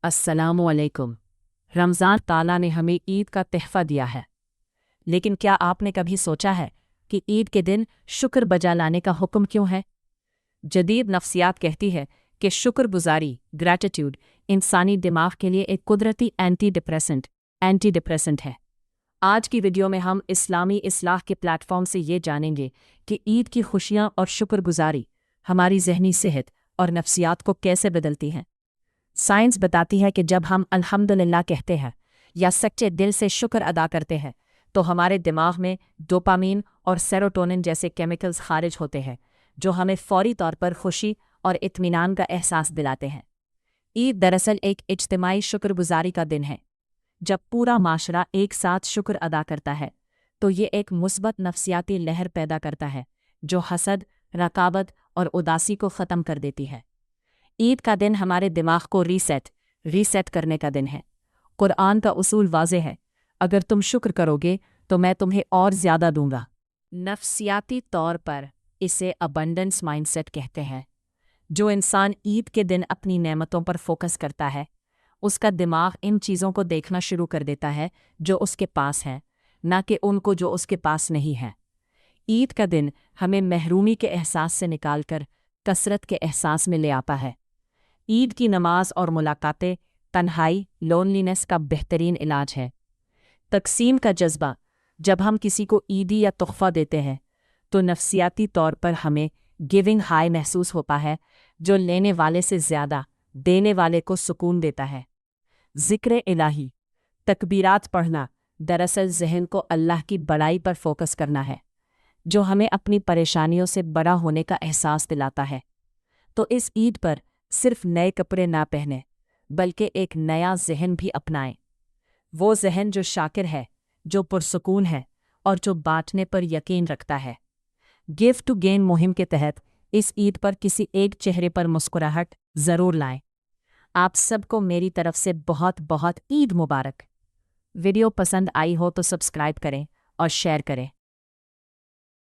अस्सलामुअलैकुम। रमज़ान ताला ने हमें ईद का तोहफ़ा दिया है, लेकिन क्या आपने कभी सोचा है कि ईद के दिन शुक्र बजा लाने का हुक्म क्यों है? जदीद नफ्सियात कहती है कि शुक्रगुजारी ग्रैटिट्यूड इंसानी दिमाग के लिए एक कुदरती एंटी डिप्रेसेंट है। आज की वीडियो में हम इस्लामी इस्लाह के प्लेटफॉर्म से ये जानेंगे कि ईद की खुशियाँ और शुक्रगुजारी हमारी जहनी सेहत और नफ्सियात को कैसे बदलती हैं। साइंस बताती है कि जब हम अल्हम्दुलिल्लाह कहते हैं या सच्चे दिल से शुक्र अदा करते हैं तो हमारे दिमाग में डोपामीन और सेरोटोनिन जैसे केमिकल्स खारिज होते हैं जो हमें फौरी तौर पर खुशी और इत्मीनान का एहसास दिलाते हैं। ईद दरअसल एक इज्तिमाई शुक्रगुजारी का दिन है। जब पूरा माशरा एक साथ शुक्र अदा करता है तो ये एक मुस्बत नफ्सियाती लहर पैदा करता है जो हसद, रकाबत और उदासी को ख़त्म कर देती है। ईद का दिन हमारे दिमाग को रीसेट करने का दिन है। कुरान का उसूल वाज़ेह है, अगर तुम शुक्र करोगे तो मैं तुम्हें और ज़्यादा दूंगा। नफ्सियाती तौर पर इसे अबंडेंस माइंडसेट कहते हैं। जो इंसान ईद के दिन अपनी नेमतों पर फोकस करता है उसका दिमाग इन चीज़ों को देखना शुरू कर देता है जो उसके पास हैं, ना कि उनको जो उसके पास नहीं है। ईद का दिन हमें महरूमी के एहसास से निकालकर कसरत के एहसास में ले आता है। ईद की नमाज और मुलाकातें तन्हाई लोनलीनेस का बेहतरीन इलाज है। तकसीम का जज्बा, जब हम किसी को ईदी या तोहफ़ा देते हैं तो नफ्सियाती तौर पर हमें गिविंग हाई महसूस होता है जो लेने वाले से ज़्यादा देने वाले को सुकून देता है। ज़िक्र इलाही, तकबीरात पढ़ना दरअसल ज़हन को अल्लाह की बड़ाई पर फोकस करना है जो हमें अपनी परेशानियों से बड़ा होने का एहसास दिलाता है। तो इस ईद पर सिर्फ नए कपड़े ना पहने बल्कि एक नया ज़हन भी अपनाएं। वो ज़हन जो शाकिर है, जो पुरसुकून है और जो बांटने पर यकीन रखता है। गिव टू गेन मुहिम के तहत इस ईद पर किसी एक चेहरे पर मुस्कुराहट ज़रूर लाएं। आप सबको मेरी तरफ से बहुत बहुत ईद मुबारक। वीडियो पसंद आई हो तो सब्सक्राइब करें और शेयर करें।